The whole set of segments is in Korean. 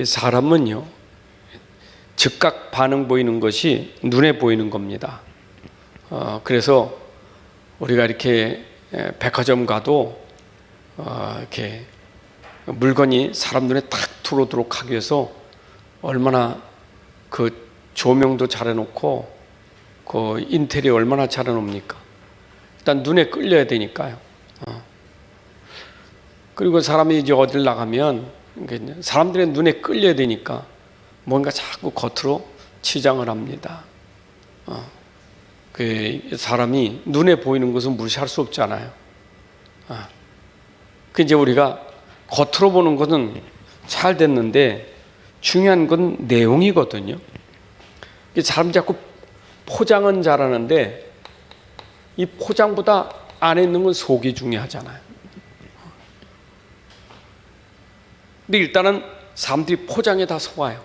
사람은요, 즉각 반응 보이는 것이 눈에 보이는 겁니다. 그래서 우리가 이렇게 백화점 가도 이렇게 물건이 사람 눈에 탁 들어오도록 하기 위해서 얼마나 그 조명도 잘 해놓고 그 인테리어 얼마나 잘 해놓습니까? 일단 눈에 끌려야 되니까요. 그리고 사람이 이제 어딜 나가면 사람들의 눈에 끌려야 되니까 뭔가 자꾸 겉으로 치장을 합니다. 그 사람이 눈에 보이는 것은 무시할 수 없잖아요. 그 이제 우리가 겉으로 보는 것은 잘 됐는데 중요한 건 내용이거든요. 사람이 자꾸 포장은 잘하는데 이 포장보다 안에 있는 건 속이 중요하잖아요. 근데 일단은 사람들이 포장에 다 속아요.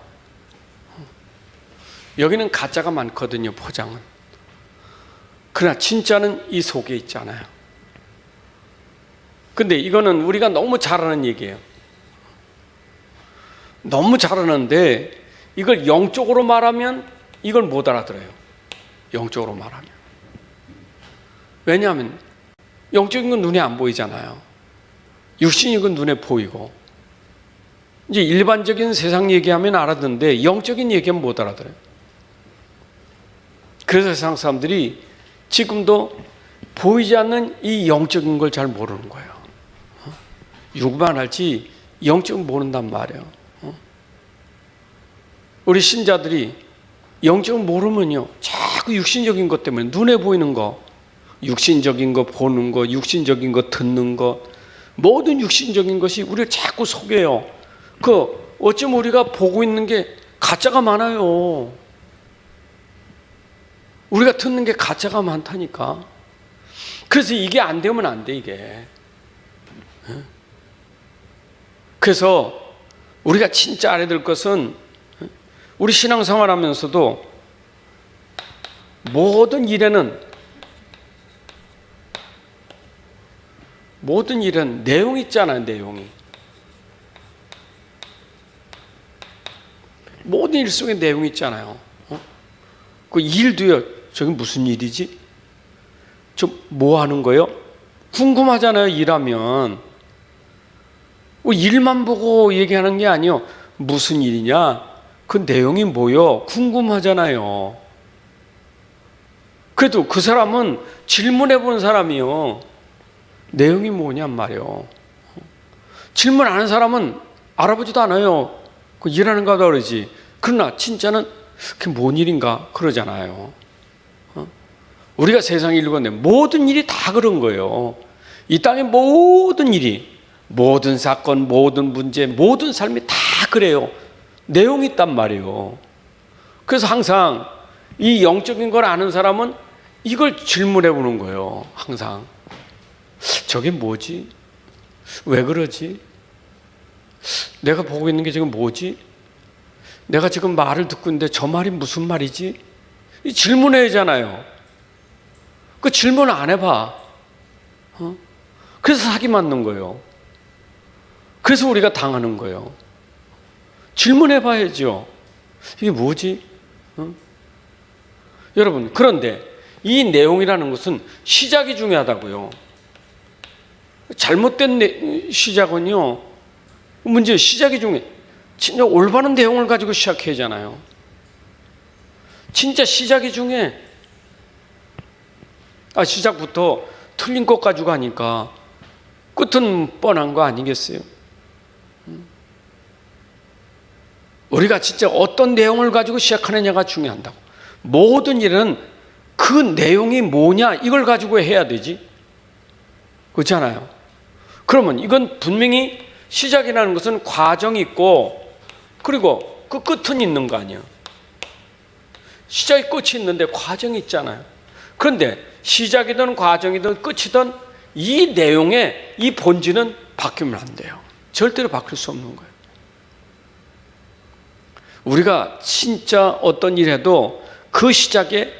여기는 가짜가 많거든요, 포장은. 그러나 진짜는 이 속에 있잖아요. 근데 이거는 우리가 너무 잘하는 얘기예요. 너무 잘하는데 이걸 영적으로 말하면 이걸 못 알아들어요. 영적으로 말하면. 왜냐하면 영적인 건 눈에 안 보이잖아요. 육신인 건 눈에 보이고. 이제 일반적인 세상 얘기하면 알아듣는데 영적인 얘기하면 못 알아들어요. 그래서 세상 사람들이 지금도 보이지 않는 이 영적인 걸 잘 모르는 거예요. 육만 할지 영적은 모른단 말이에요. 우리 신자들이 영적은 모르면요, 자꾸 육신적인 것 때문에 눈에 보이는 거, 육신적인 거 보는 거, 육신적인 거 듣는 거, 모든 육신적인 것이 우리를 자꾸 속여요. 어쩌면 우리가 보고 있는 게 가짜가 많아요. 우리가 듣는 게 가짜가 많다니까. 그래서 이게 안 되면 안 돼, 이게. 그래서 우리가 진짜 알아야 될 것은 우리 신앙생활 하면서도 모든 일에는 내용이 있잖아요, 내용이. 모든 일 속에 내용이 있잖아요. 그 일도요, 저게 무슨 일이지? 저 뭐 하는 거요? 궁금하잖아요, 일하면. 일만 보고 얘기하는 게 아니요. 무슨 일이냐? 그 내용이 뭐요? 궁금하잖아요. 그래도 그 사람은 질문해 본 사람이요. 내용이 뭐냔 말이요. 질문 안 한 사람은 알아보지도 않아요. 그 일하는 거다 그러지. 그러나 진짜는 그게 뭔 일인가 그러잖아요. 우리가 세상에 읽었는데 모든 일이 다 그런 거예요. 이 땅의 모든 일이, 모든 사건, 모든 문제, 모든 삶이 다 그래요. 내용이 있단 말이에요. 그래서 항상 이 영적인 걸 아는 사람은 이걸 질문해 보는 거예요. 항상. 저게 뭐지? 왜 그러지? 내가 보고 있는 게 지금 뭐지? 내가 지금 말을 듣고 있는데 저 말이 무슨 말이지? 이 질문해야 하잖아요. 그 질문 안 해봐. 그래서 사기 맞는 거예요. 그래서 우리가 당하는 거예요. 질문해 봐야죠. 이게 뭐지? 여러분, 그런데 이 내용이라는 것은 시작이 중요하다고요. 잘못된 시작은요, 문제 시작이 중요해. 진짜 올바른 내용을 가지고 시작해야 하잖아요. 진짜 시작이 중요해. 시작부터 틀린 것 가지고 하니까 끝은 뻔한 거 아니겠어요? 우리가 진짜 어떤 내용을 가지고 시작하느냐가 중요하다고. 모든 일은 그 내용이 뭐냐 이걸 가지고 해야 되지. 그렇잖아요. 그러면 이건 분명히 시작이라는 것은 과정이 있고 그리고 그 끝은 있는 거 아니에요. 시작이 끝이 있는데 과정이 있잖아요. 그런데 시작이든 과정이든 끝이든 이 내용의 이 본질은 바뀌면 안 돼요. 절대로 바뀔 수 없는 거예요. 우리가 진짜 어떤 일 해도 그 시작에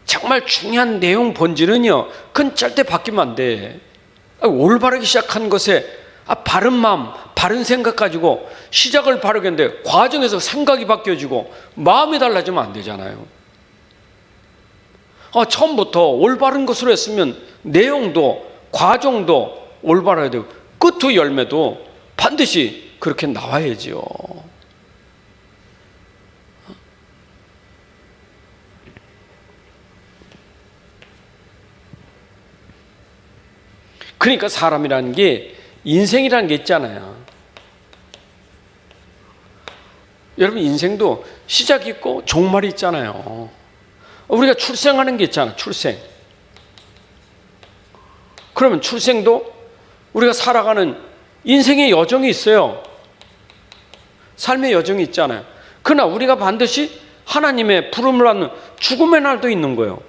정말 중요한 내용 본질은요, 그건 절대 바뀌면 안 돼. 올바르게 시작한 것에 바른 마음, 바른 생각 가지고 시작을 바르게 했는데 과정에서 생각이 바뀌어지고 마음이 달라지면 안 되잖아요. 처음부터 올바른 것으로 했으면 내용도 과정도 올바라야 되고 끝의 열매도 반드시 그렇게 나와야지요. 그러니까 사람이라는 게 인생이라는 게 있잖아요. 여러분 인생도 시작이 있고 종말이 있잖아요. 우리가 출생하는 게 있잖아. 출생. 그러면 출생도 우리가 살아가는 인생의 여정이 있어요. 삶의 여정이 있잖아요. 그러나 우리가 반드시 하나님의 부름을 받는 죽음의 날도 있는 거예요.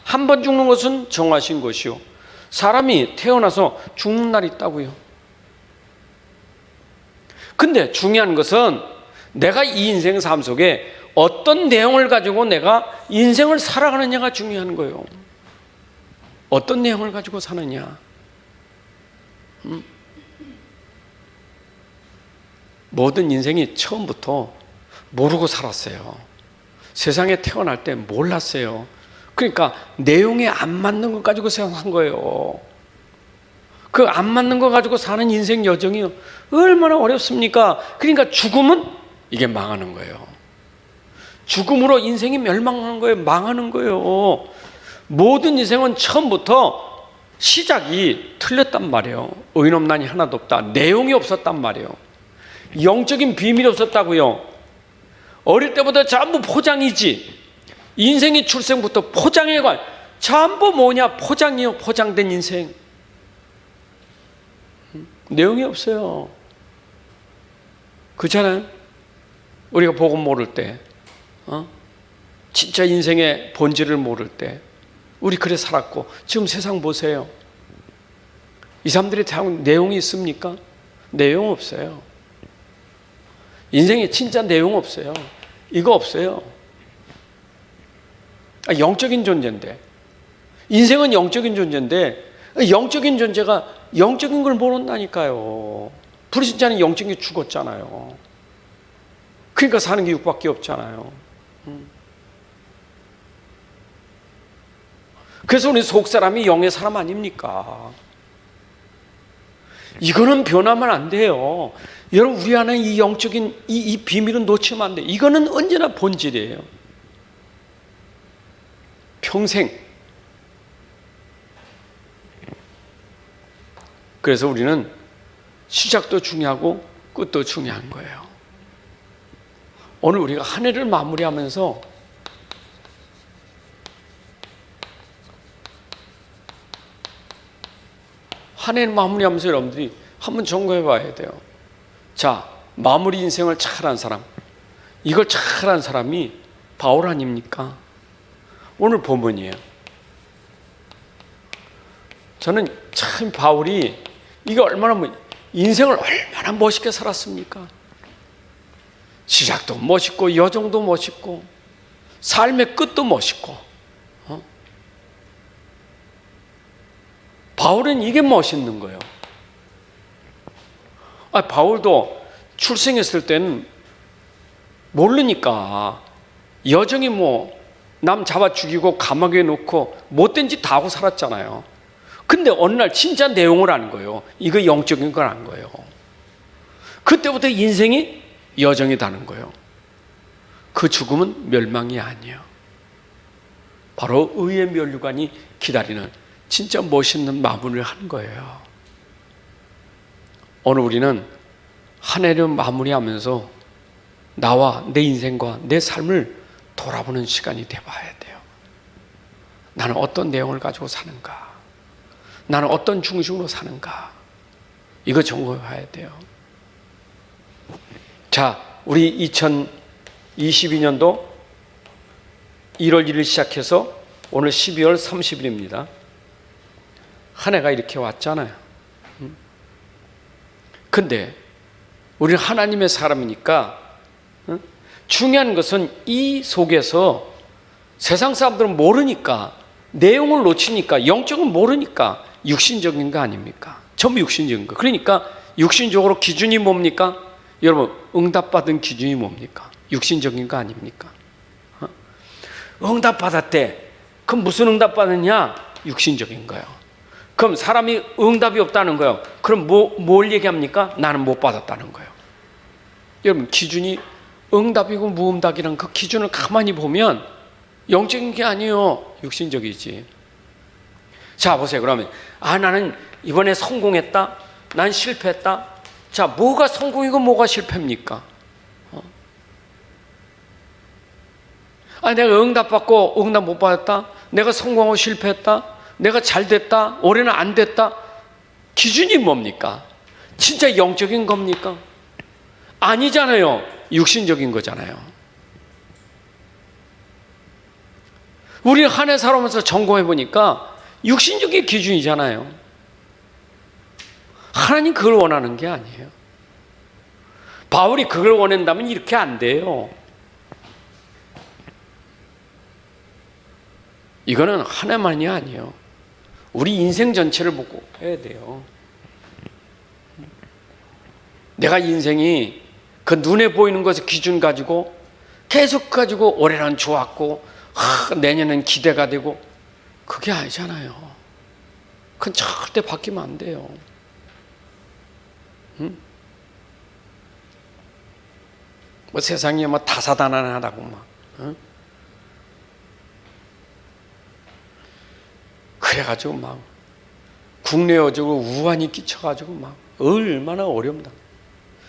한 번 죽는 것은 정하신 것이요, 사람이 태어나서 죽는 날이 있다고요. 근데 중요한 것은 내가 이 인생 삶 속에 어떤 내용을 가지고 내가 인생을 살아가느냐가 중요한 거예요. 어떤 내용을 가지고 사느냐. 모든 인생이 처음부터 모르고 살았어요. 세상에 태어날 때 몰랐어요. 그러니까 내용에 안 맞는 것 가지고 생각한 거예요. 그 안 맞는 거 가지고 사는 인생 여정이 얼마나 어렵습니까? 그러니까 죽음은 이게 망하는 거예요. 죽음으로 인생이 멸망하는 거예요. 망하는 거예요. 모든 인생은 처음부터 시작이 틀렸단 말이에요. 의논란이 하나도 없다. 내용이 없었단 말이에요. 영적인 비밀이 없었다고요. 어릴 때부터 전부 포장이지. 인생의 출생부터 포장에 관 전부 뭐냐? 포장이요. 포장된 인생. 내용이 없어요. 그렇잖아요. 우리가 복음 모를 때, 진짜 인생의 본질을 모를 때 우리 그래 살았고 지금 세상 보세요. 이 사람들이 대한 내용이 있습니까? 내용 없어요. 인생에 진짜 내용 없어요. 이거 없어요. 영적인 존재인데, 인생은 영적인 존재인데 영적인 존재가 영적인 걸 모른다니까요. 불신자는 영적인 게 죽었잖아요. 그러니까 사는 게 육밖에 없잖아요. 그래서 우리 속사람이 영의 사람 아닙니까? 이거는 변하면 안 돼요. 여러분, 우리 안에 이 영적인 이 비밀은 놓치면 안 돼요. 이거는 언제나 본질이에요. 평생. 그래서 우리는 시작도 중요하고 끝도 중요한 거예요. 오늘 우리가 한 해를 마무리하면서 한 해를 마무리하면서 여러분들이 한번 점검해 봐야 돼요. 자, 마무리 인생을 잘한 사람, 이걸 잘한 사람이 바울 아닙니까? 오늘 본문이에요. 저는 참 바울이 이게 얼마나 인생을 얼마나 멋있게 살았습니까? 시작도 멋있고 여정도 멋있고 삶의 끝도 멋있고, 바울은 이게 멋있는 거예요. 바울도 출생했을 때는 모르니까 여정이 남 잡아 죽이고 감옥에 놓고 못된 짓 다 하고 살았잖아요. 근데 어느 날 진짜 내용을 아는 거예요. 이거 영적인 걸 안 거예요. 그때부터 인생이 여정이다는 거예요. 그 죽음은 멸망이 아니에요. 바로 의의 면류관이 기다리는 진짜 멋있는 마무리를 하는 거예요. 오늘 우리는 한 해를 마무리하면서 나와 내 인생과 내 삶을 돌아보는 시간이 돼봐야 돼요. 나는 어떤 내용을 가지고 사는가? 나는 어떤 중심으로 사는가? 이거 점검해 봐야 돼요. 자, 우리 2022년도 1월 1일 시작해서 오늘 12월 30일입니다. 한 해가 이렇게 왔잖아요. 근데 우리는 하나님의 사람이니까 중요한 것은 이 속에서 세상 사람들은 모르니까, 내용을 놓치니까, 영적은 모르니까 육신적인 거 아닙니까? 전부 육신적인 거. 그러니까 육신적으로 기준이 뭡니까? 여러분, 응답받은 기준이 뭡니까? 육신적인 거 아닙니까? 응답받았대. 그럼 무슨 응답받았냐? 육신적인 거예요. 그럼 사람이 응답이 없다는 거예요. 그럼 뭘 얘기합니까? 나는 못 받았다는 거예요. 여러분, 기준이 응답이고 무응답이란 그 기준을 가만히 보면 영적인 게 아니에요. 육신적이지. 자, 보세요. 그러면 나는 이번에 성공했다. 난 실패했다. 자, 뭐가 성공이고 뭐가 실패입니까? 내가 응답받고 응답 못 받았다. 내가 성공하고 실패했다. 내가 잘 됐다. 올해는 안 됐다. 기준이 뭡니까? 진짜 영적인 겁니까? 아니잖아요. 육신적인 거잖아요. 우리 한 해 살아오면서 점검해 보니까 육신적인 기준이잖아요. 하나님 그걸 원하는 게 아니에요. 바울이 그걸 원한다면 이렇게 안 돼요. 이거는 하나만이 아니에요. 우리 인생 전체를 보고 해야 돼요. 내가 인생이 그 눈에 보이는 것을 기준 가지고 계속 가지고 올해는 좋았고 내년엔 기대가 되고 그게 아니잖아요. 그건 절대 바뀌면 안 돼요. 뭐 세상이 뭐 다사다난하다고 막 그래가지고 막 국내어적으로 우환이 끼쳐가지고 막 얼마나 어렵다.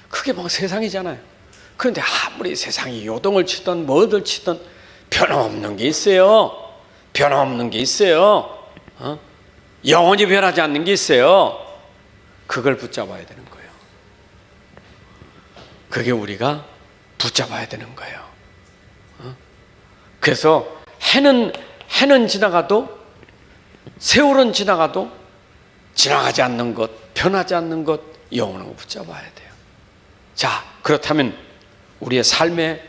그게 막 세상이잖아요. 그런데 아무리 세상이 요동을 치던 뭐들 치던 변함없는 게 있어요. 변함없는 게 있어요. 영원히 변하지 않는 게 있어요. 그걸 붙잡아야 되는 거예요. 그게 우리가 붙잡아야 되는 거예요. 그래서 해는 지나가도 세월은 지나가도 지나가지 않는 것, 변하지 않는 것, 영원한 거 붙잡아야 돼요. 자, 그렇다면 우리의 삶의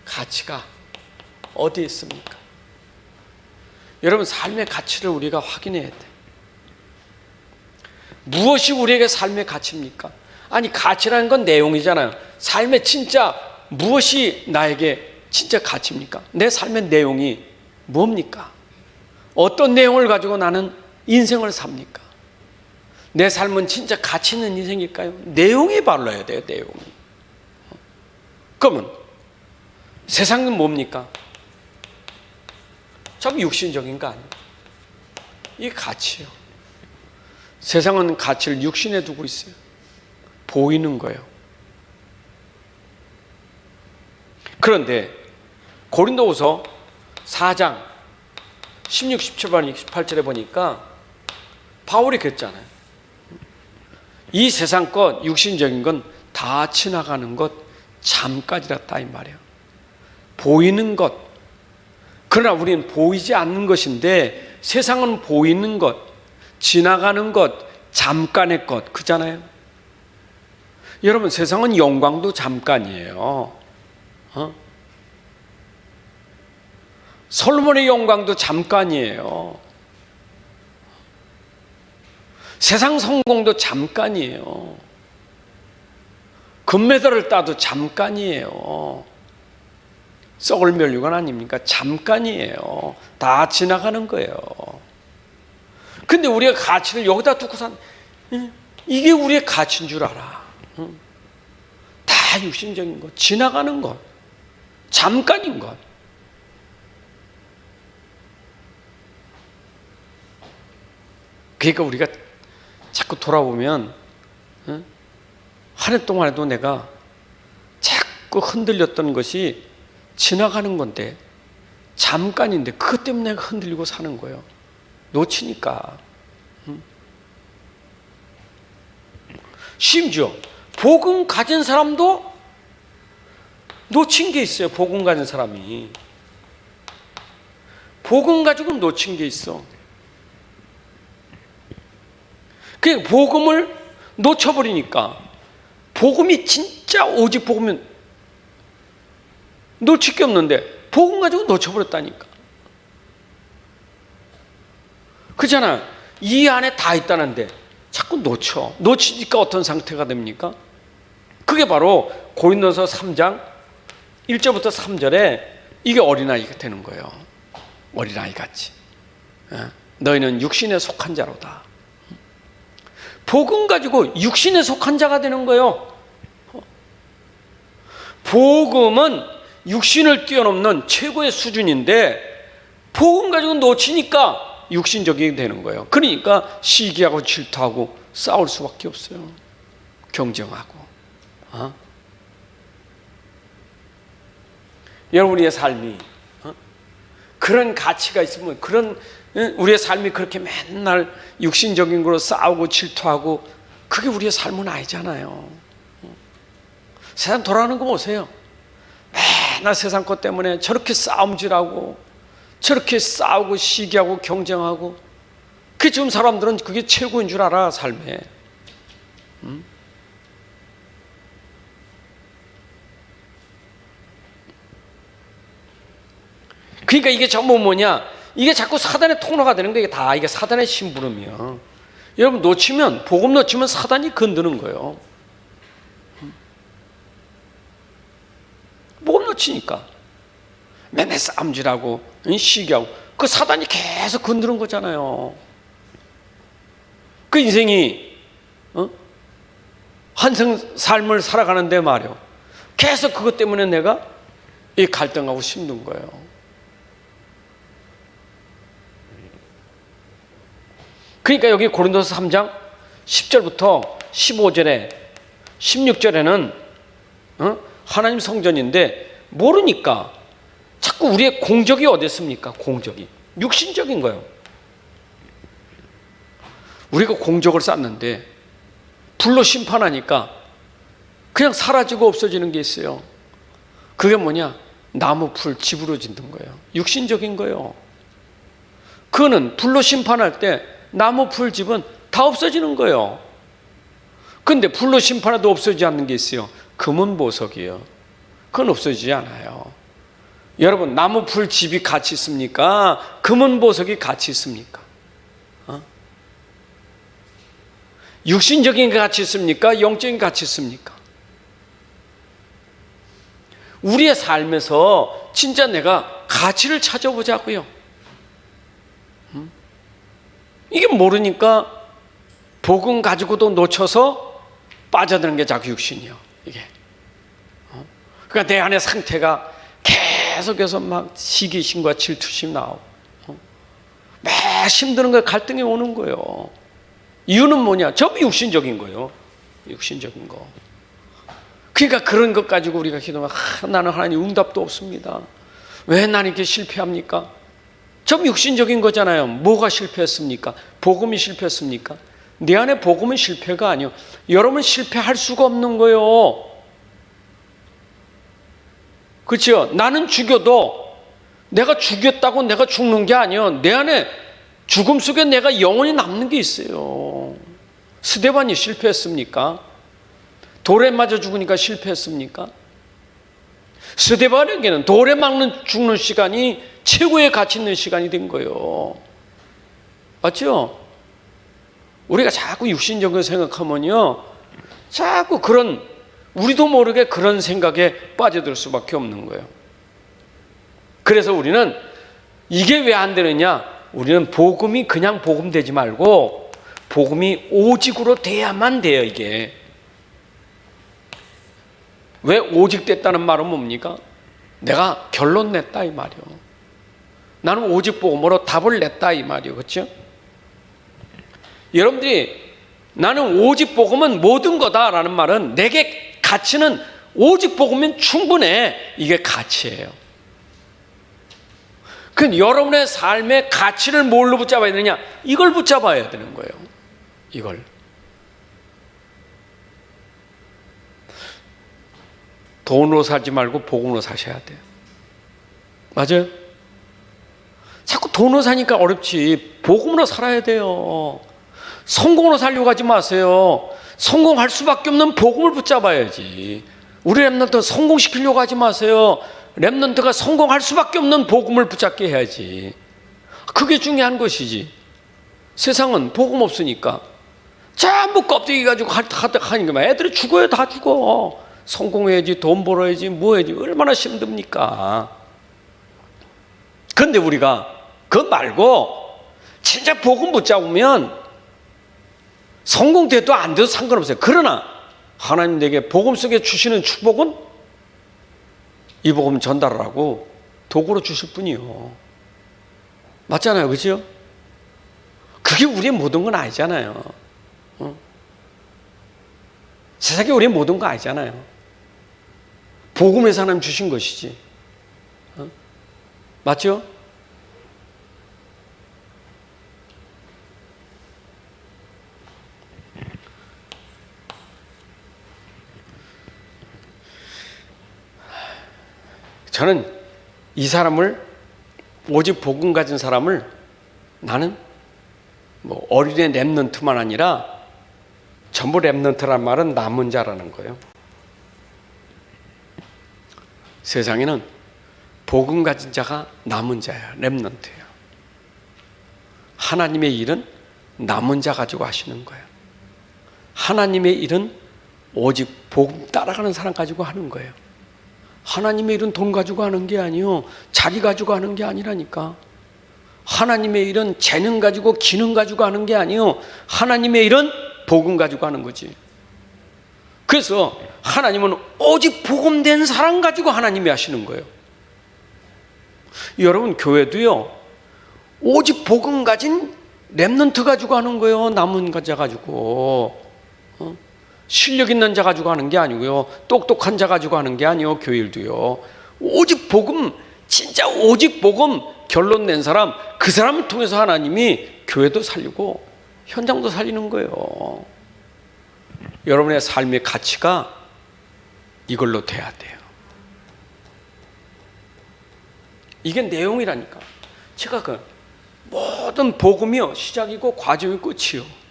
가치가 어디에 있습니까? 여러분, 삶의 가치를 우리가 확인해야 돼. 무엇이 우리에게 삶의 가치입니까? 아니, 가치라는 건 내용이잖아요. 삶의 진짜 무엇이 나에게 진짜 가치입니까? 내 삶의 내용이 뭡니까? 어떤 내용을 가지고 나는 인생을 삽니까? 내 삶은 진짜 가치 있는 인생일까요? 내용이 발라야 돼요, 내용이. 그러면 세상은 뭡니까? 참 육신적인 거 아니에요? 이게 가치예요. 세상은 가치를 육신에 두고 있어요. 보이는 거예요. 그런데 고린도후서 4장 16, 17번, 28절에 보니까 바울이 그랬잖아요. 이 세상 것, 육신적인 건 다 지나가는 것, 잠깐이랐다 이 말이에요. 보이는 것. 그러나 우리는 보이지 않는 것인데 세상은 보이는 것, 지나가는 것, 잠깐의 것, 그잖아요. 여러분, 세상은 영광도 잠깐이에요. 솔로몬의 영광도 잠깐이에요. 세상 성공도 잠깐이에요. 금메달을 따도 잠깐이에요. 썩을 멸류관 아닙니까? 잠깐이에요. 다 지나가는 거예요. 근데 우리가 가치를 여기다 두고 이게 우리의 가치인 줄 알아. 다 육신적인 것, 지나가는 것, 잠깐인 것. 그러니까 우리가 자꾸 돌아보면 한 해 동안에도 내가 자꾸 흔들렸던 것이 지나가는 건데 잠깐인데 그것 때문에 내가 흔들리고 사는 거예요. 놓치니까. 심지어 복음 가진 사람도 놓친 게 있어요. 복음 가진 사람이 복음 가지고 놓친 게 있어. 그 복음을 놓쳐버리니까 복음이 진짜 오직 복음은 놓칠 게 없는데 복음 가지고 놓쳐버렸다니까. 그렇잖아. 이 안에 다 있다는데 자꾸 자꾸 놓치니까 어떤 상태가 됩니까? 그게 바로 고린도서 3장 1절부터 3절에 이게 어린아이가 되는 거예요. 어린아이 같이. 너희는 육신에 속한 자로다. 복음 가지고 육신에 속한 자가 되는 거예요. 복음은 육신을 뛰어넘는 최고의 수준인데 복음 가지고 놓치니까 육신적이 되는 거예요. 그러니까 시기하고 질투하고 싸울 수밖에 없어요. 경쟁하고. 여러분, 우리의 삶이 그런 가치가 있으면, 그런 우리의 삶이 그렇게 맨날 육신적인 걸로 싸우고 질투하고, 그게 우리의 삶은 아니잖아요. 세상 돌아가는 거 보세요. 맨날 세상 것 때문에 저렇게 싸움질하고 저렇게 싸우고 시기하고 경쟁하고, 그 지금 사람들은 그게 최고인 줄 알아, 삶에. 그러니까 이게 전부 뭐냐, 이게 자꾸 사단의 통로가 되는 거예요. 이게 사단의 심부름이야. 여러분, 복음 놓치면 사단이 건드는 거예요. 복음 놓치니까 맨날 싸움질하고 시기하고, 그 사단이 계속 건드는 거잖아요. 그 인생이 한생 삶을 살아가는데 말이요, 계속 그것 때문에 내가 이 갈등하고 힘든 거예요. 그러니까 여기 고린도서 3장 10절부터 15절에 16절에는 하나님 성전인데 모르니까 자꾸 우리의 공적이 어디 있습니까? 공적이 육신적인 거예요. 우리가 공적을 쌓는데 불로 심판하니까 그냥 사라지고 없어지는 게 있어요. 그게 뭐냐? 나무, 풀, 집으로 짓는 거예요. 육신적인 거예요. 그거는 불로 심판할 때 나무, 풀, 집은 다 없어지는 거예요. 근데 불로 심판해도 없어지지 않는 게 있어요. 금은 보석이에요. 그건 없어지지 않아요. 여러분, 나무, 풀, 집이 같이 있습니까? 금은 보석이 같이 있습니까? 육신적인 게 같이 있습니까? 영적인 게 같이 있습니까? 우리의 삶에서 진짜 내가 가치를 찾아보자고요. 이게 모르니까 복음 가지고도 놓쳐서 빠져드는 게 자꾸 육신이요. 이게. 그러니까 내 안의 상태가 계속해서 막 시기심과 질투심 나오고, 매 힘드는 거에 갈등이 오는 거예요. 이유는 뭐냐? 전부 육신적인 거예요. 육신적인 거. 그러니까 그런 것 가지고 우리가 기도하면 나는 하나님 응답도 없습니다. 왜 나는 이렇게 실패합니까? 전부 육신적인 거잖아요. 뭐가 실패했습니까? 복음이 실패했습니까? 내 안에 복음은 실패가 아니에요. 여러분, 실패할 수가 없는 거예요. 그렇죠? 나는 죽여도 내가 죽였다고 내가 죽는 게 아니에요. 내 안에 죽음 속에 내가 영원히 남는 게 있어요. 스데반이 실패했습니까? 돌에 맞아 죽으니까 실패했습니까? 스데반에게는 돌에 맞는 죽는 시간이 최고의 가치 있는 시간이 된 거예요. 맞죠? 우리가 자꾸 육신적으로 생각하면요, 자꾸 우리도 모르게 그런 생각에 빠져들 수밖에 없는 거예요. 그래서 우리는 이게 왜 안 되느냐? 우리는 복음이 그냥 복음 되지 말고 복음이 오직으로 돼야만 돼요. 이게 왜 오직 됐다는 말은 뭡니까? 내가 결론 냈다 이 말이요. 나는 오직 복음으로 답을 냈다 이 말이요. 그렇죠? 여러분들이 나는 오직 복음은 모든 거다라는 말은, 내게 가치는 오직 복음이면 충분해, 이게 가치예요. 그 여러분의 삶의 가치를 뭘로 붙잡아야 되느냐? 이걸 붙잡아야 되는 거예요. 이걸. 돈으로 살지 말고 복음으로 사셔야 돼요. 맞아요? 자꾸 돈으로 사니까 어렵지. 복음으로 살아야 돼요. 성공으로 살려고 하지 마세요. 성공할 수밖에 없는 복음을 붙잡아야지. 우리 렘넌트 성공시키려고 하지 마세요. 렘넌트가 성공할 수밖에 없는 복음을 붙잡게 해야지. 그게 중요한 것이지. 세상은 복음 없으니까 전부 껍데기 가지고 하니까 애들이 죽어요. 다 죽어. 성공해야지, 돈 벌어야지, 뭐 해야지. 얼마나 힘듭니까? 그런데 우리가 그거 말고 진짜 복음 붙잡으면 성공돼도 안 돼도 상관없어요. 그러나 하나님 내게 복음 속에 주시는 축복은 이 복음 전달을 하고 도구로 주실 뿐이요. 맞잖아요. 그죠? 그게 우리의 모든 건 아니잖아요. 세상에 우리의 모든 거 아니잖아요. 복음에서 하나님 주신 것이지. 맞죠? 저는 이 사람을, 오직 복음 가진 사람을, 나는 뭐 어린애 렘넌트만 아니라 전부 렘넌트란 말은 남은 자라는 거예요. 세상에는 복음 가진 자가 남은 자예요. 렘넌트예요. 하나님의 일은 남은 자 가지고 하시는 거예요. 하나님의 일은 오직 복음 따라가는 사람 가지고 하는 거예요. 하나님의 일은 돈 가지고 하는 게 아니요, 자리 가지고 하는 게 아니라니까. 하나님의 일은 재능 가지고 기능 가지고 하는 게 아니요, 하나님의 일은 복음 가지고 하는 거지. 그래서 하나님은 오직 복음된 사람 가지고 하나님이 하시는 거예요. 여러분, 교회도요, 오직 복음 가진 렘넌트 가지고 하는 거예요. 남은 자 가지고. 실력 있는 자 가지고 하는 게 아니고요, 똑똑한 자 가지고 하는 게 아니요, 교회 일도요. 오직 복음, 진짜 오직 복음 결론 낸 사람, 그 사람을 통해서 하나님이 교회도 살리고 현장도 살리는 거예요. 여러분의 삶의 가치가 이걸로 돼야 돼요. 이게 내용이라니까. 제가 그 모든 복음이요, 시작이고 과정이 끝이요.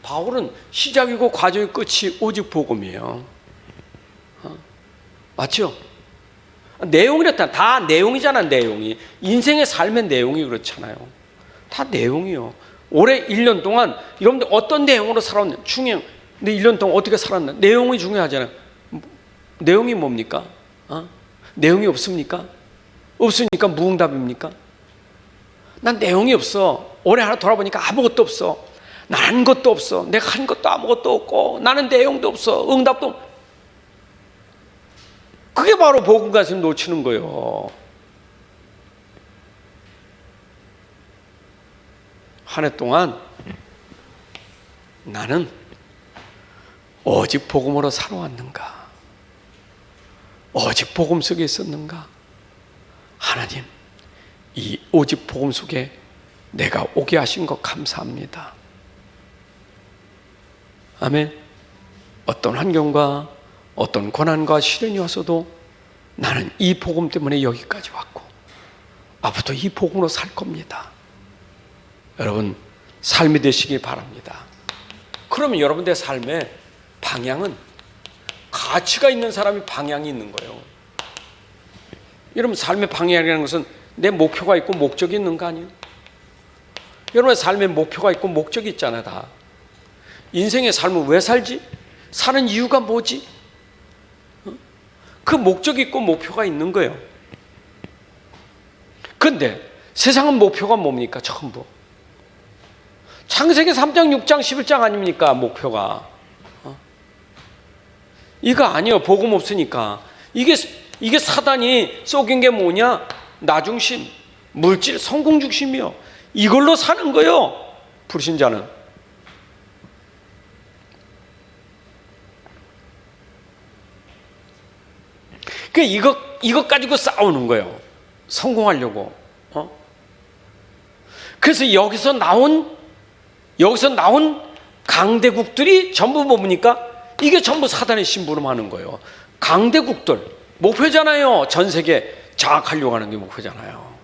바울은 시작이고 과정이 끝이 오직 복음이에요. 맞죠? 내용이랬다. 다 내용이잖아. 내용이. 인생의 삶의 내용이 그렇잖아요. 다 내용이요. 올해 1년 동안 여러분들 어떤 내용으로 살았냐, 중요해요. 근데 1년 동안 어떻게 살았나, 내용이 중요하잖아요. 내용이 뭡니까? 내용이 없습니까? 없으니까 무응답입니까? 난 내용이 없어. 올해 하나 돌아보니까 아무것도 없어. 난 한 것도 없어. 내가 한 것도 아무것도 없고, 나는 내용도 없어. 응답도 없어. 그게 바로 복음 가슴 놓치는 거예요. 한 해 동안 나는 오직 복음으로 살아왔는가? 오직 복음 속에 있었는가? 하나님, 이 오직 복음 속에 내가 오게 하신 것 감사합니다. 아멘. 어떤 환경과 어떤 고난과 시련이 왔어도 나는 이 복음 때문에 여기까지 왔고 앞으로도 이 복음으로 살 겁니다. 여러분, 삶이 되시길 바랍니다. 그러면 여러분의 삶의 방향은, 가치가 있는 사람이 방향이 있는 거예요. 여러분, 삶의 방향이라는 것은 내 목표가 있고 목적이 있는 거 아니에요? 여러분의 삶의 목표가 있고 목적이 있잖아요. 다. 인생의 삶을 왜 살지? 사는 이유가 뭐지? 그 목적이 있고 목표가 있는 거예요. 그런데 세상은 목표가 뭡니까? 전부 창세기 3장, 6장, 11장 아닙니까? 목표가. 이거 아니에요. 복음 없으니까. 이게 사단이 쏘긴 게 뭐냐? 나 중심, 물질, 성공 중심이요. 이걸로 사는 거예요. 불신자는. 이것 가지고 싸우는 거예요. 성공하려고. 그래서 여기서 나온 강대국들이 전부 뭡니까? 이게 전부 사단의 심부름하는 거예요. 강대국들 목표잖아요. 전 세계 장악하려고 하는 게 목표잖아요.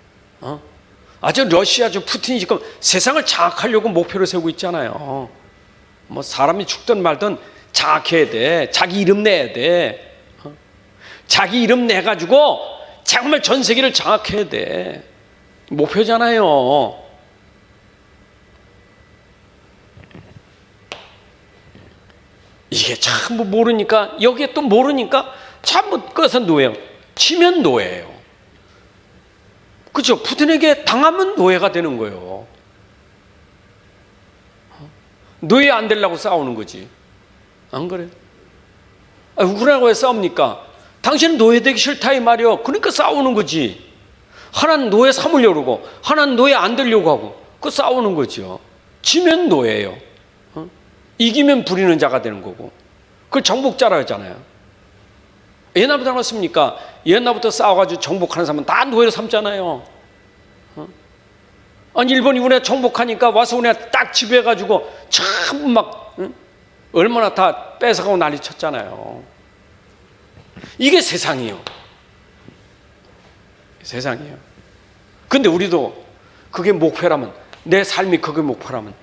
아주 러시아, 푸틴이 지금 세상을 장악하려고 목표를 세우고 있잖아요. 뭐 사람이 죽든 말든 장악해야 돼. 자기 이름 내야 돼. 자기 이름 내가지고 정말 전 세계를 장악해야 돼. 목표잖아요. 이게 전부 모르니까, 여기에 또 모르니까 전부 꺼서 노예요. 치면 노예예요. 그죠? 푸틴에게 당하면 노예가 되는 거예요. 노예 안 되려고 싸우는 거지. 안 그래요? 우크라이나가 왜 싸웁니까? 당신은 노예되기 싫다 이 말이요. 그러니까 싸우는 거지. 하나는 노예 삼으려고 그러고 하나는 노예 안 되려고 하고 그 싸우는 거죠. 지면 노예예요. 이기면 부리는 자가 되는 거고. 그걸 정복자라 하잖아요. 옛날부터 그렇습니까? 옛날부터 싸워가지고 정복하는 사람은 다 노예로 삼잖아요. 아니 일본이 우리나라 정복하니까 와서 우리나라 딱 지배해가지고 참 막 얼마나 다 뺏어가고 난리 쳤잖아요. 이게 세상이에요. 세상이에요. 근데 우리도 그게 목표라면, 내 삶이 그게 목표라면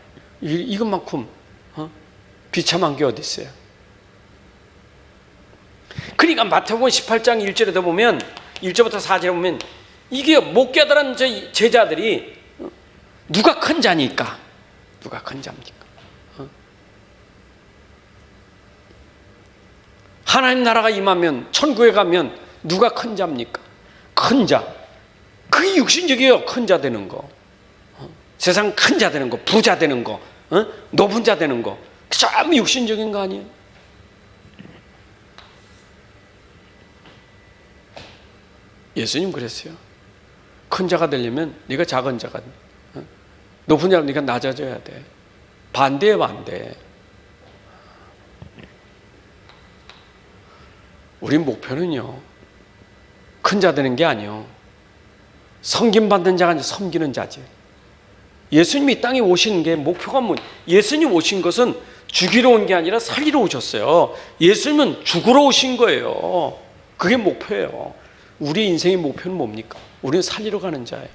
이것만큼 비참한 게 어디 있어요? 그러니까 마태복음 18장 1절에 보면 1절부터 4절에 보면 이게 못 깨달은 제자들이 누가 큰 자니까? 누가 큰 자입니까? 하나님 나라가 임하면, 천국에 가면 누가 큰 자입니까? 큰 자. 그게 육신적이에요. 큰 자 되는 거. 세상 큰 자 되는 거, 부자 되는 거, 높은 자 되는 거. 참 육신적인 거 아니에요? 예수님 그랬어요. 큰 자가 되려면 네가 작은 자가 돼. 높은 자는 네가 낮아져야 돼. 반대에 반대. 우리 목표는요, 큰 자 되는 게 아니요, 섬김 받는 자가 아니라 섬기는 자지. 예수님이 이 땅에 오신 게 목표가 예수님 오신 것은 죽이러 온 게 아니라 살리러 오셨어요. 예수님은 죽으러 오신 거예요. 그게 목표예요. 우리 인생의 목표는 뭡니까? 우리는 살리러 가는 자예요.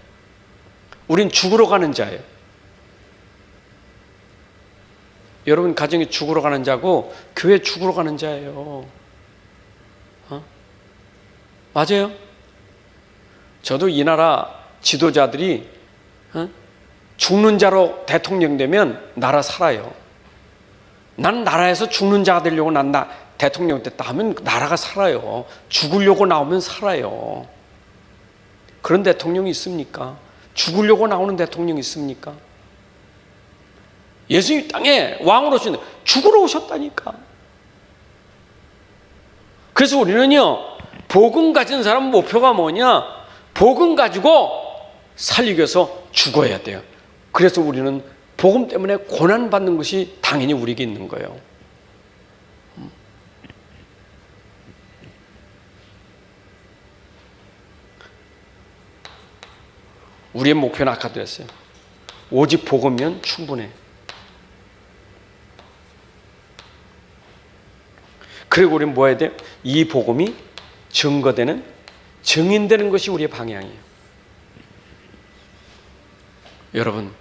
우리는 죽으러 가는 자예요. 여러분 가정에 죽으러 가는 자고 교회 죽으러 가는 자예요. 맞아요? 저도 이 나라 지도자들이 죽는 자로 대통령 되면 나라 살아요. 난 나라에서 죽는 자가 되려고 난 대통령 됐다 하면 나라가 살아요. 죽으려고 나오면 살아요. 그런 대통령이 있습니까? 죽으려고 나오는 대통령이 있습니까? 예수님 땅에 왕으로 오신, 죽으러 오셨다니까. 그래서 우리는요, 복음 가진 사람 목표가 뭐냐? 복음 가지고 살리기 위해서 죽어야 돼요. 그래서 우리는 복음 때문에 고난받는 것이 당연히 우리에게 있는 거예요. 우리의 목표는 아까도 했어요. 오직 복음이면 충분해. 그리고 우리는 뭐 해야 돼요? 이 복음이 증거되는, 증인되는 것이 우리의 방향이에요. 여러분,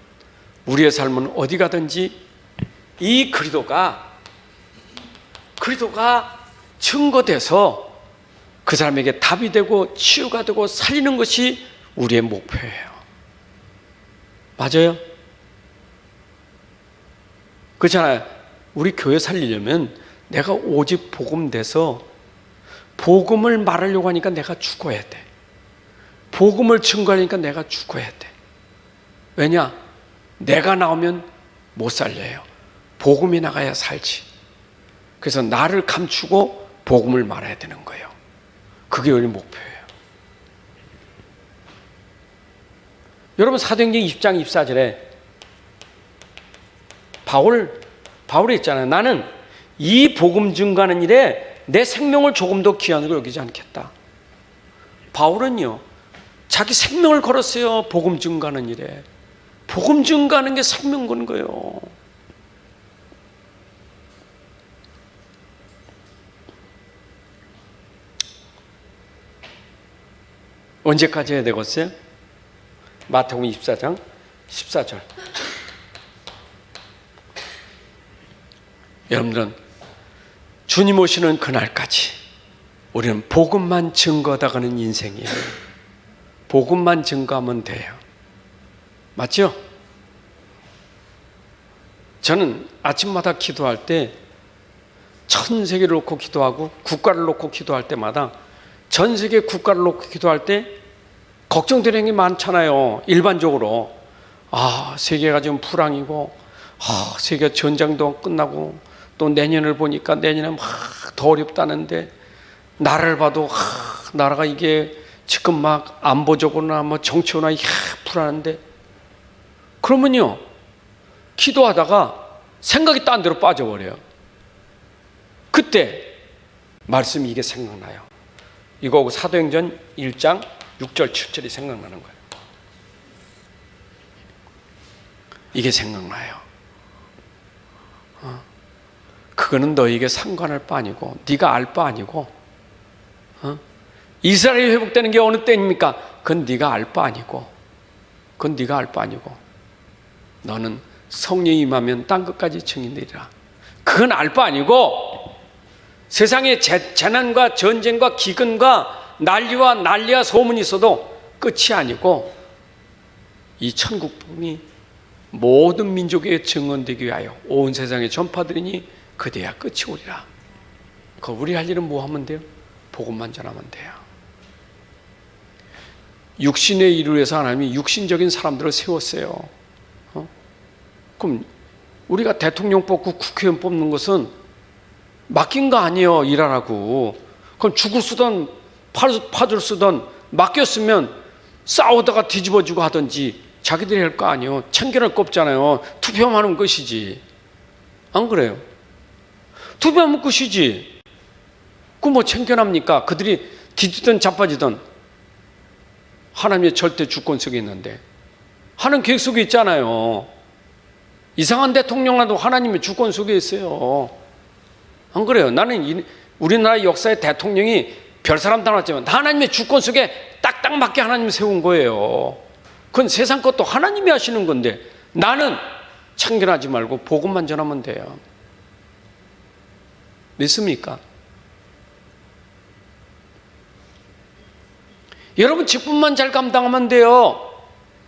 우리의 삶은 어디 가든지 이 그리스도가 증거돼서 그 사람에게 답이 되고 치유가 되고 살리는 것이 우리의 목표예요. 맞아요? 그렇잖아요. 우리 교회 살리려면 내가 오직 복음 돼서 복음을 말하려고 하니까 내가 죽어야 돼. 복음을 증거하니까 내가 죽어야 돼. 왜냐? 내가 나오면 못 살려요. 복음이 나가야 살지. 그래서 나를 감추고 복음을 말해야 되는 거예요. 그게 우리 목표예요. 여러분 사도행전 20장 24절에 바울이 있잖아요. 나는 이 복음 증거하는 일에 내 생명을 조금도 귀한 걸 여기지 않겠다. 바울은요, 자기 생명을 걸었어요. 복음 증거하는 일에. 복음 증거하는 게 생명 거는 거예요. 언제까지 해야 되겠어요? 마태복음 24장 14절. 여러분들은 주님 오시는 그날까지 우리는 복음만 증거하다가는 인생이에요. 복음만 증거하면 돼요. 맞죠? 저는 아침마다 기도할 때 전 세계를 놓고 기도하고 국가를 놓고 기도할 때마다 전 세계 국가를 놓고 기도할 때 걱정되는 게 많잖아요. 일반적으로 세계가 지금 불황이고 세계 전쟁도 끝나고 또 내년을 보니까 내년에 막 더 어렵다는데 나라를 봐도 나라가 이게 지금 막 안보적으로나 뭐 정치로나 불안한데 그러면요 기도하다가 생각이 딴 데로 빠져버려요. 그때 말씀이 이게 생각나요. 이거하고 사도행전 1장 6절 7절이 생각나는 거예요. 이게 생각나요. 그거는 너에게 상관할 바 아니고 네가 알 바 아니고 이스라엘이 회복되는 게 어느 때입니까? 그건 네가 알 바 아니고 그건 네가 알 바 아니고 너는 성령이 임하면 땅 끝까지 증인되리라. 그건 알 바 아니고 세상에 재난과 전쟁과 기근과 난리와 소문이 있어도 끝이 아니고 이 천국 복음이 모든 민족에 증언되기 위하여 온 세상에 전파되리니 그대야 끝이 오리라. 우리 할 일은 뭐 하면 돼요? 복음만 전하면 돼요. 육신의 일을 위해서 하나님이 육신적인 사람들을 세웠어요. 그럼 우리가 대통령 뽑고 국회의원 뽑는 것은 맡긴 거 아니에요. 일하라고. 그럼 죽을 쓰던 파줄 쓰던 맡겼으면 싸우다가 뒤집어지고 하든지 자기들이 할 거 아니에요. 챙겨낼 거 없잖아요. 투표만 하는 것이지. 안 그래요? 투표하면 끝이지. 그 뭐 챙겨납니까? 그들이 뒤지든 자빠지든 하나님의 절대 주권 속에 있는데 하는 계획 속에 있잖아요. 이상한 대통령라도 하나님의 주권 속에 있어요. 안 그래요? 나는 우리나라 역사의 대통령이 별 사람 다 나왔지만 다 하나님의 주권 속에 딱딱 맞게 하나님이 세운 거예요. 그건 세상 것도 하나님이 하시는 건데 나는 참견하지 말고 복음만 전하면 돼요. 믿습니까? 여러분 직분만 잘 감당하면 돼요.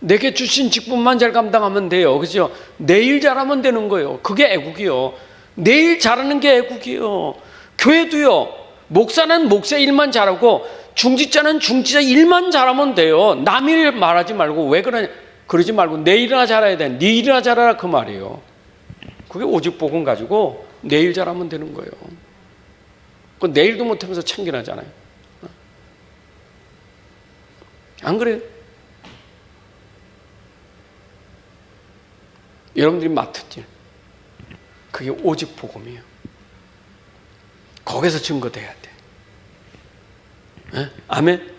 내게 주신 직분만 잘 감당하면 돼요. 그죠? 내 일 잘하면 되는 거예요. 그게 애국이요. 내 일 잘하는 게 애국이요. 교회도요. 목사는 목사 일만 잘하고 중직자는 중직자 일만 잘하면 돼요. 남 일 말하지 말고 왜 그러지 말고 내 일이나 잘해야 돼. 네 일이나 잘하라 그 말이에요. 그게 오직 복음 가지고 내 일 잘하면 되는 거예요. 그 내 일도 못하면서 참견하잖아요. 안 그래요? 여러분들이 맡은 일 그게 오직 복음이에요. 거기서 증거돼야 돼. 네? 아멘?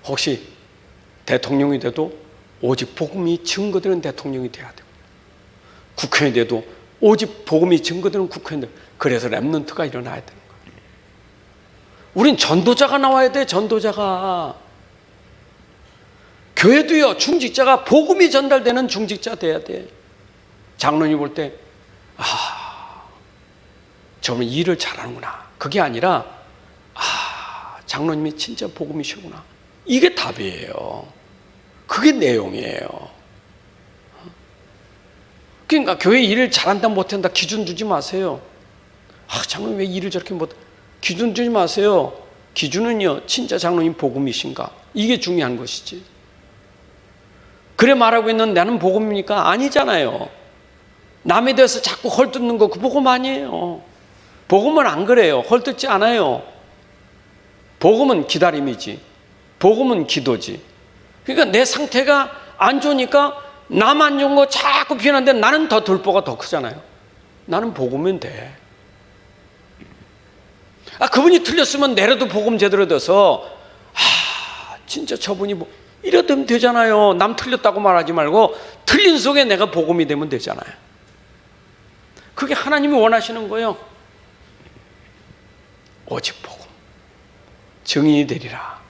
혹시 대통령이 돼도 오직 복음이 증거되는 대통령이 돼야 되고 국회의원이 돼도 오직 복음이 증거되는 국회의원. 그래서 렘넌트가 일어나야 되는 거예요. 우린 전도자가 나와야 돼. 전도자가. 교회도요. 중직자가 복음이 전달되는 중직자 돼야 돼. 장로님 볼 때 저분 일을 잘하는구나. 그게 아니라 장로님이 진짜 복음이시구나. 이게 답이에요. 그게 내용이에요. 그러니까 교회 일을 잘한다 못한다 기준 두지 마세요. 장로님 왜 일을 저렇게 못 기준 두지 마세요. 기준은요 진짜 장로님 복음이신가 이게 중요한 것이지. 그래 말하고 있는 나는 복음입니까? 아니잖아요. 남에 대해서 자꾸 헐뜯는 거 그 복음 아니에요. 복음은 안 그래요. 헐뜯지 않아요. 복음은 기다림이지. 복음은 기도지. 그러니까 내 상태가 안 좋으니까 남 안 좋은 거 자꾸 비난하는데 나는 더 돌보가 더 크잖아요. 나는 복음은 돼. 그분이 틀렸으면 내려도 복음 제대로 돼서 진짜 저분이 뭐 이러면 되잖아요. 남 틀렸다고 말하지 말고 틀린 속에 내가 복음이 되면 되잖아요. 그게 하나님이 원하시는 거예요. 오직 복음. 증인이 되리라.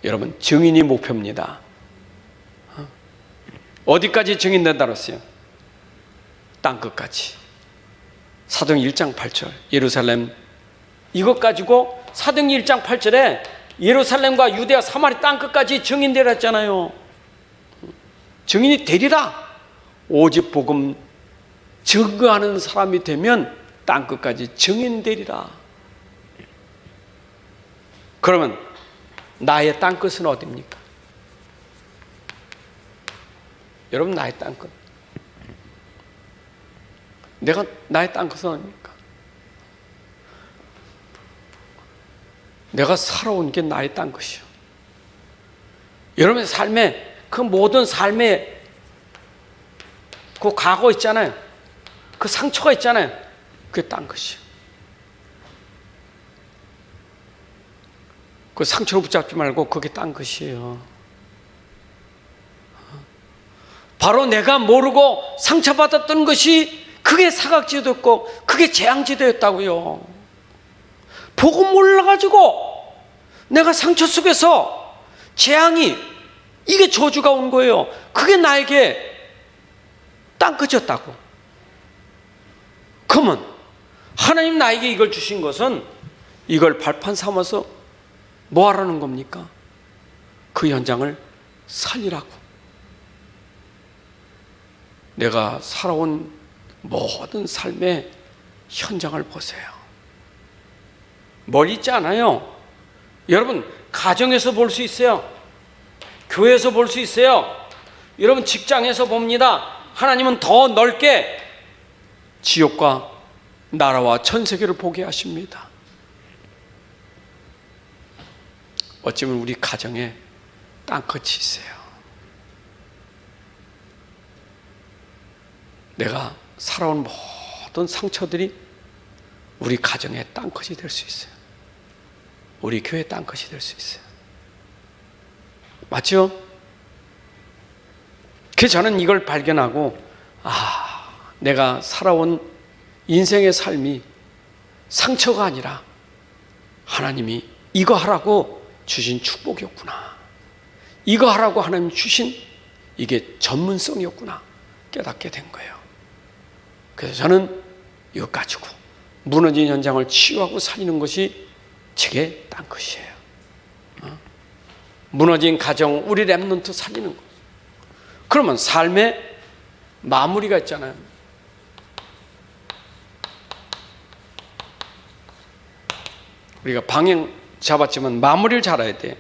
여러분 증인이 목표입니다. 어디까지 증인된다 그랬어요? 땅끝까지. 사도행 1장 8절 예루살렘 이것 가지고 사도행 1장 8절에 예루살렘과 유대와 사마리 땅끝까지 증인되라 했잖아요. 증인이 되리라. 오직 복음 증거하는 사람이 되면 땅끝까지 증인되리라. 그러면 나의 땅끝은 어디입니까? 여러분, 나의 땅끝, 나의 땅끝은 어디입니까? 내가 살아온 게 나의 땅끝이요. 여러분의 삶에, 그 모든 삶에 그 과거 있잖아요. 그 상처가 있잖아요. 그게 땅끝이요. 그 상처로 붙잡지 말고 그게 땅끝이에요. 바로 내가 모르고 상처받았던 것이 그게 사각지대였고 그게 재앙지대였다고요. 보고 몰라가지고 내가 상처 속에서 재앙이, 이게 저주가 온 거예요. 그게 나에게 땅끝이었다고. 그러면 하나님 나에게 이걸 주신 것은 이걸 발판 삼아서 뭐 하라는 겁니까? 그 현장을 살리라고. 내가 살아온 모든 삶의 현장을 보세요. 멀리 있지 않아요. 여러분, 가정에서 볼 수 있어요. 교회에서 볼 수 있어요. 여러분, 직장에서 봅니다. 하나님은 더 넓게 지옥과 나라와 전 세계를 보게 하십니다. 어쩌면 우리 가정에 땅끝이 있어요. 내가 살아온 모든 상처들이 우리 가정의 땅끝이 될 수 있어요. 우리 교회의 땅끝이 될 수 있어요. 맞죠? 그래서 저는 이걸 발견하고, 내가 살아온 인생의 삶이 상처가 아니라 하나님이 이거 하라고 주신 축복이었구나, 이거 하라고 하나님 주신 이게 전문성이었구나 깨닫게 된 거예요. 그래서 저는 이거 가지고 무너진 현장을 치유하고 살리는 것이 제게 땅끝이에요. 무너진 가정, 우리 렘넌트 살리는 거. 그러면 삶의 마무리가 있잖아요. 우리가 방향 잡았지만 마무리를 잘해야 돼.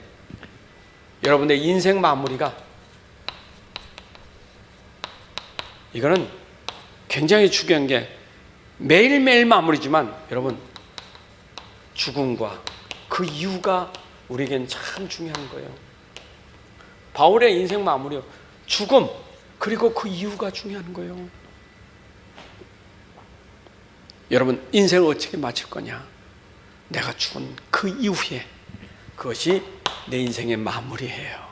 여러분의 인생 마무리가, 이거는 굉장히 중요한 게, 매일매일 마무리지만 여러분, 죽음과 그 이유가 우리에겐 참 중요한 거예요. 바울의 인생 마무리요, 죽음 그리고 그 이유가 중요한 거예요. 여러분, 인생을 어떻게 마칠 거냐? 내가 죽은 그 이후에, 그것이 내 인생의 마무리예요.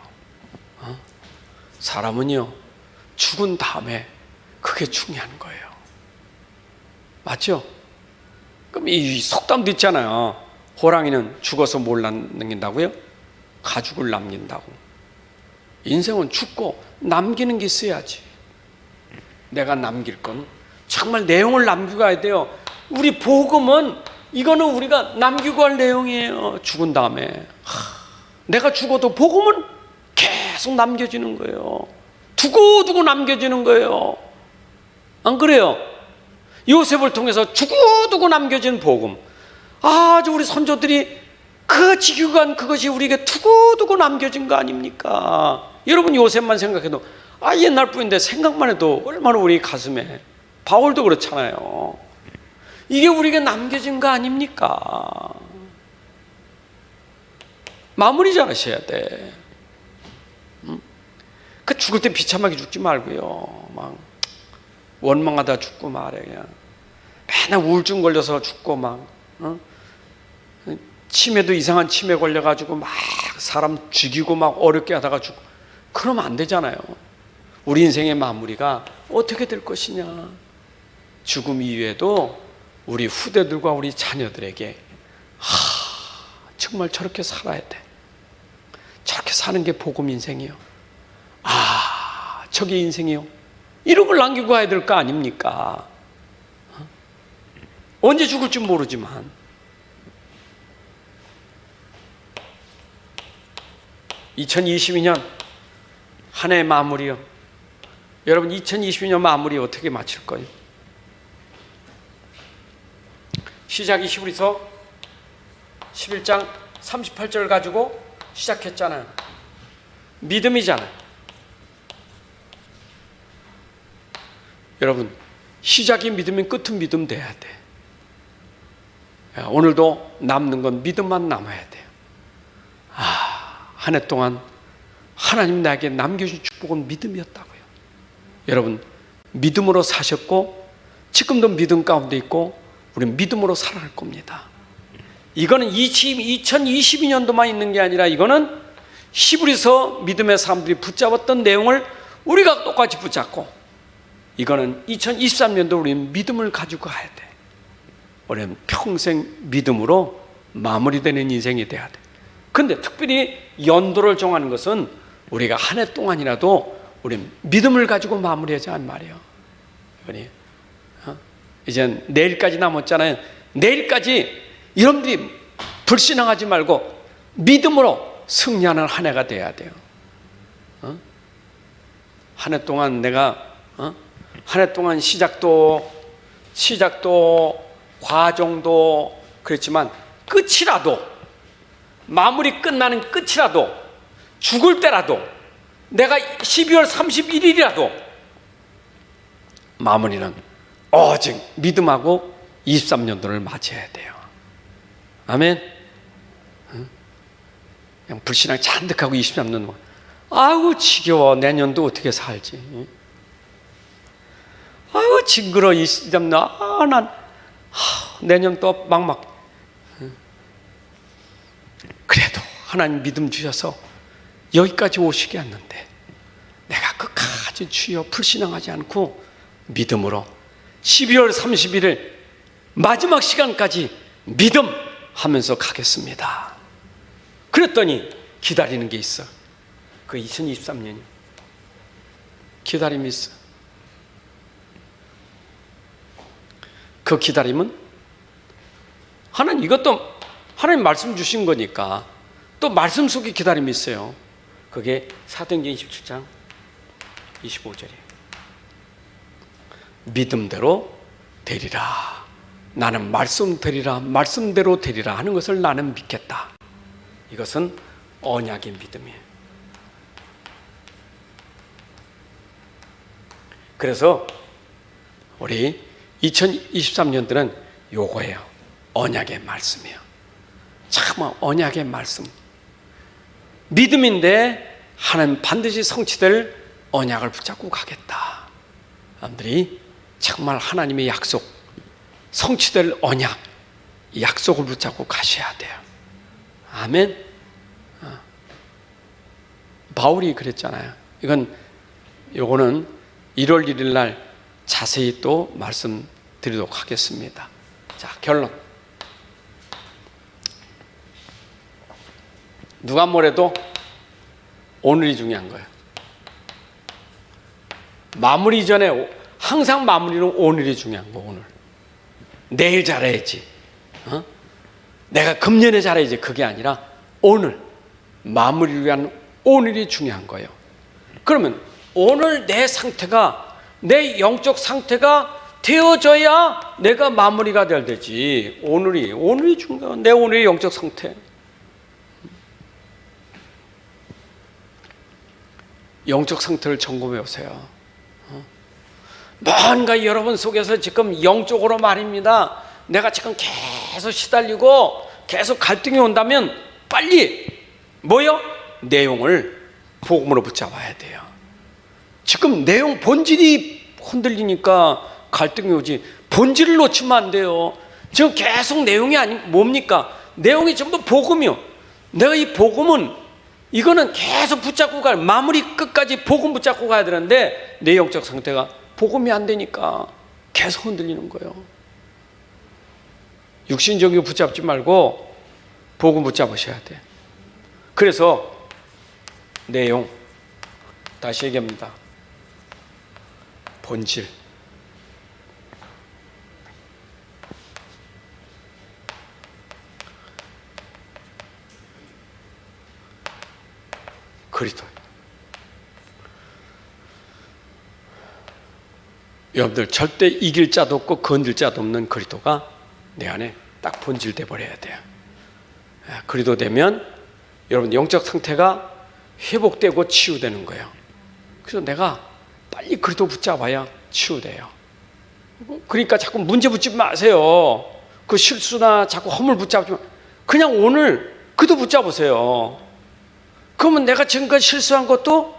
사람은요, 죽은 다음에 그게 중요한 거예요. 맞죠? 그럼 이 속담도 있잖아요. 호랑이는 죽어서 뭘 남긴다고요? 가죽을 남긴다고. 인생은 죽고 남기는 게 있어야지. 내가 남길 건 정말 내용을 남기고 가야 돼요. 우리 복음은, 이거는 우리가 남기고 할 내용이에요. 죽은 다음에 내가 죽어도 복음은 계속 남겨지는 거예요. 두고두고 남겨지는 거예요. 안 그래요? 요셉을 통해서 두고두고 남겨진 복음, 아주 우리 선조들이 그 지키고 간 그것이 우리에게 두고두고 남겨진 거 아닙니까? 여러분, 요셉만 생각해도 옛날 분인데 생각만 해도 얼마나 우리 가슴에, 바울도 그렇잖아요. 이게 우리에게 남겨진 거 아닙니까? 마무리 잘 하셔야 돼. 그 죽을 때 비참하게 죽지 말고요. 막 원망하다 죽고 말해, 그냥 맨날 우울증 걸려서 죽고 막, 치매도 이상한 치매 걸려가지고 막 사람 죽이고 막 어렵게 하다가 죽고, 그러면 안 되잖아요. 우리 인생의 마무리가 어떻게 될 것이냐? 죽음 이후에도 우리 후대들과 우리 자녀들에게 정말 저렇게 살아야 돼, 저렇게 사는 게 복음 인생이요, 저게 인생이요, 이런 걸 남기고 가야 될 거 아닙니까? 언제 죽을지 모르지만. (2022년) 한 해 마무리요. 여러분, 2022년 마무리 어떻게 마칠 거예요? 시작이 히브리서 11장 38절 가지고 시작했잖아요. 믿음이잖아요. 여러분, 시작이 믿음이면 끝은 믿음 돼야 돼. 오늘도 남는 건 믿음만 남아야 돼요. 한 해 동안 하나님 나에게 남겨주신 축복은 믿음이었다고요. 여러분, 믿음으로 사셨고 지금도 믿음 가운데 있고 우리는 믿음으로 살아갈 겁니다. 이거는 2022년도만 있는 게 아니라 이거는 히브리서 믿음의 사람들이 붙잡았던 내용을 우리가 똑같이 붙잡고 이거는 2023년도 우리는 믿음을 가지고 가야 돼. 우리는 평생 믿음으로 마무리되는 인생이 돼야 돼. 근데 특별히 연도를 정하는 것은 우리가 한 해 동안이라도 우리는 믿음을 가지고 마무리하자는 말이에요. 이제 내일까지 남았잖아요. 내일까지 여러분들이 불신앙하지 말고 믿음으로 승리하는 한 해가 돼야 돼요. 한 해 동안 내가 한 해 동안 시작도 과정도 그렇지만 끝이라도 마무리 끝나는 끝이라도 죽을 때라도 내가 12월 31일이라도 마무리는 오직 믿음하고 23년도를 맞이해야 돼요. 아멘. 그냥 불신앙 잔뜩하고 23년도 아이고 지겨워. 내년도 어떻게 살지. 아이고 징그러. 23년 난 내년 또 막막. 그래도 하나님 믿음 주셔서 여기까지 오시게 했는데 내가 끝까지 주여 불신앙하지 않고 믿음으로 12월 31일 마지막 시간까지 믿음 하면서 가겠습니다. 그랬더니 기다리는 게 있어. 그 2023년이 기다림이 있어. 그 기다림은 하나님 이것도 하나님 말씀 주신 거니까 또 말씀 속에 기다림이 있어요. 그게 사도행전 27장 25절이에요. 믿음대로 되리라. 나는 말씀대로 되리라 하는 것을 나는 믿겠다. 이것은 언약의 믿음이에요. 그래서 우리 2023년들은 요거예요. 언약의 말씀이에요. 참 언약의 말씀. 믿음인데 하나님 반드시 성취될 언약을 붙잡고 가겠다. 사람들이 정말 하나님의 약속, 성취될 언약, 약속을 붙잡고 가셔야 돼요. 아멘. 바울이 그랬잖아요. 요거는 1월 1일 날 자세히 또 말씀드리도록 하겠습니다. 자, 결론. 누가 뭐래도 오늘이 중요한 거예요. 마무리 전에 항상 마무리는 오늘이 중요한 거. 오늘 내일 잘해야지. 내가 금년에 잘해야지. 그게 아니라 오늘 마무리를 위한 오늘이 중요한 거예요. 그러면 오늘 내 상태가 내 영적 상태가 되어져야 내가 마무리가 될 되지. 오늘이 중요해. 내 오늘의 영적 상태. 영적 상태를 점검해 보세요. 뭔가 여러분 속에서 지금 영적으로 말입니다. 내가 지금 계속 시달리고 계속 갈등이 온다면 빨리 뭐요? 내용을 복음으로 붙잡아야 돼요. 지금 내용 본질이 흔들리니까 갈등이 오지 본질을 놓치면 안 돼요. 지금 계속 내용이 뭡니까? 내용이 전부 복음이요. 내가 이 복음은 이거는 계속 붙잡고 마무리 끝까지 복음 붙잡고 가야 되는데 내 영적 상태가 복음이 안 되니까 계속 흔들리는 거예요. 육신적인 붙잡지 말고 복음 붙잡으셔야 돼. 그래서 내용 다시 얘기합니다. 본질. 그리스도. 여러분들 절대 이길 자도 없고 건들 자도 없는 그리스도가 내 안에 딱 본질돼 버려야 돼요. 그리도 되면 여러분 영적 상태가 회복되고 치유되는 거예요. 그래서 내가 빨리 그리도 붙잡아야 치유돼요. 그러니까 자꾸 문제 붙지 마세요. 그 실수나 자꾸 허물 붙잡지 마. 그냥 오늘 그도 붙잡으세요. 그러면 내가 지금까지 실수한 것도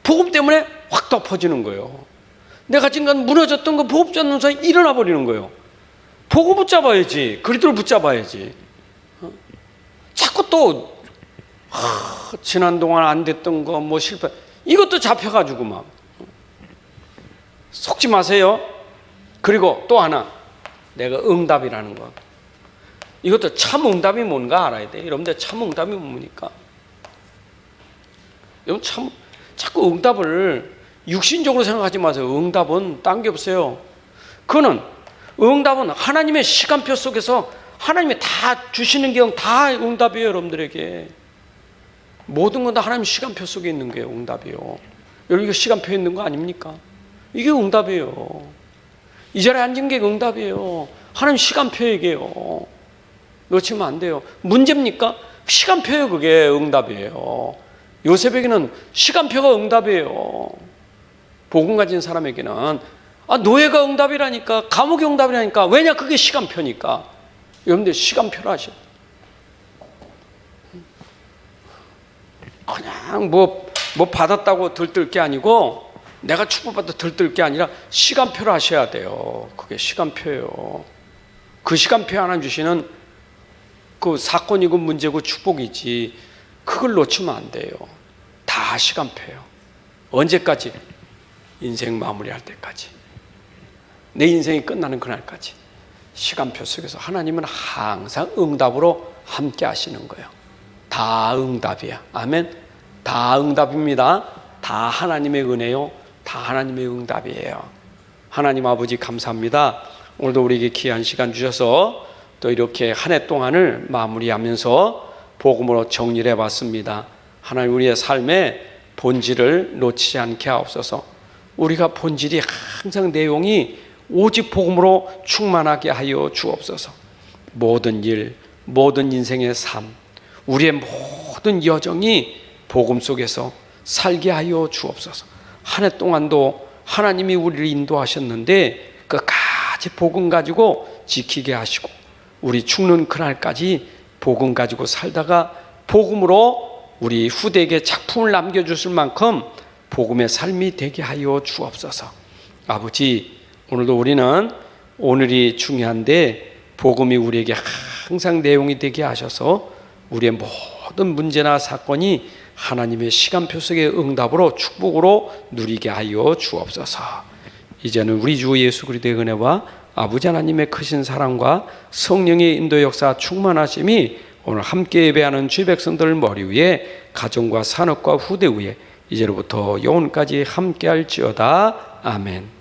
복음 때문에 확 덮어지는 거예요. 내가 지금까지 무너졌던 거 복음 잡는 사이 일어나 버리는 거예요. 복음 붙잡아야지. 그리도를 붙잡아야지. 자꾸 또 지난 동안 안 됐던 거 뭐 실패 이것도 잡혀가지고 막 속지 마세요. 그리고 또 하나 내가 응답이라는 거 이것도 참 응답이 뭔가 알아야 돼. 여러분들 참 응답이 뭡니까? 여러분 참 자꾸 응답을 육신적으로 생각하지 마세요. 응답은 딴 게 없어요. 그거는 응답은 하나님의 시간표 속에서 하나님이 다 주시는 게 다 응답이에요. 여러분들에게 모든 건 다 하나님 시간표 속에 있는 게 응답이에요. 여러분 이거 시간표에 있는 거 아닙니까? 이게 응답이에요. 이 자리에 앉은 게 응답이에요. 하나님 시간표 얘기해요. 놓치면 안 돼요. 문제입니까? 시간표예요. 그게 응답이에요. 요셉에게는 시간표가 응답이에요. 복음 가진 사람에게는 노예가 응답이라니까, 감옥이 응답이라니까. 왜냐? 그게 시간표니까. 여러분들 시간표로 하셔. 그냥 뭐 받았다고 들뜰 게 아니고 내가 축복받아 들뜰 게 아니라 시간표로 하셔야 돼요. 그게 시간표예요. 그 시간표에 하나님 주시는 그 사건이고 문제고 축복이지 그걸 놓치면 안 돼요. 다 시간표예요. 언제까지? 인생 마무리할 때까지. 내 인생이 끝나는 그날까지. 시간표 속에서 하나님은 항상 응답으로 함께 하시는 거예요. 다 응답이야. 아멘. 다 응답입니다. 다 하나님의 은혜요. 다 하나님의 응답이에요. 하나님 아버지 감사합니다. 오늘도 우리에게 귀한 시간 주셔서 또 이렇게 한 해 동안을 마무리하면서 복음으로 정리를 해봤습니다. 하나님 우리의 삶의 본질을 놓치지 않게 하옵소서. 우리가 본질이 항상 내용이 오직 복음으로 충만하게 하여 주옵소서. 모든 일, 모든 인생의 삶, 우리의 모든 여정이 복음 속에서 살게 하여 주옵소서. 한 해 동안도 하나님이 우리를 인도하셨는데 끝까지 복음 가지고 지키게 하시고 우리 죽는 그날까지 복음 가지고 살다가 복음으로 우리 후대에게 작품을 남겨주실 만큼 복음의 삶이 되게 하여 주옵소서. 아버지, 오늘도 우리는 오늘이 중요한데 복음이 우리에게 항상 내용이 되게 하셔서 우리의 모든 문제나 사건이 하나님의 시간표 속의 응답으로 축복으로 누리게 하여 주옵소서. 이제는 우리 주 예수 그리스도의 은혜와 아버지 하나님의 크신 사랑과 성령의 인도 역사 충만하심이 오늘 함께 예배하는 주의 백성들 머리 위에 가정과 산업과 후대 위에 이제로부터 영원까지 함께할지어다. 아멘.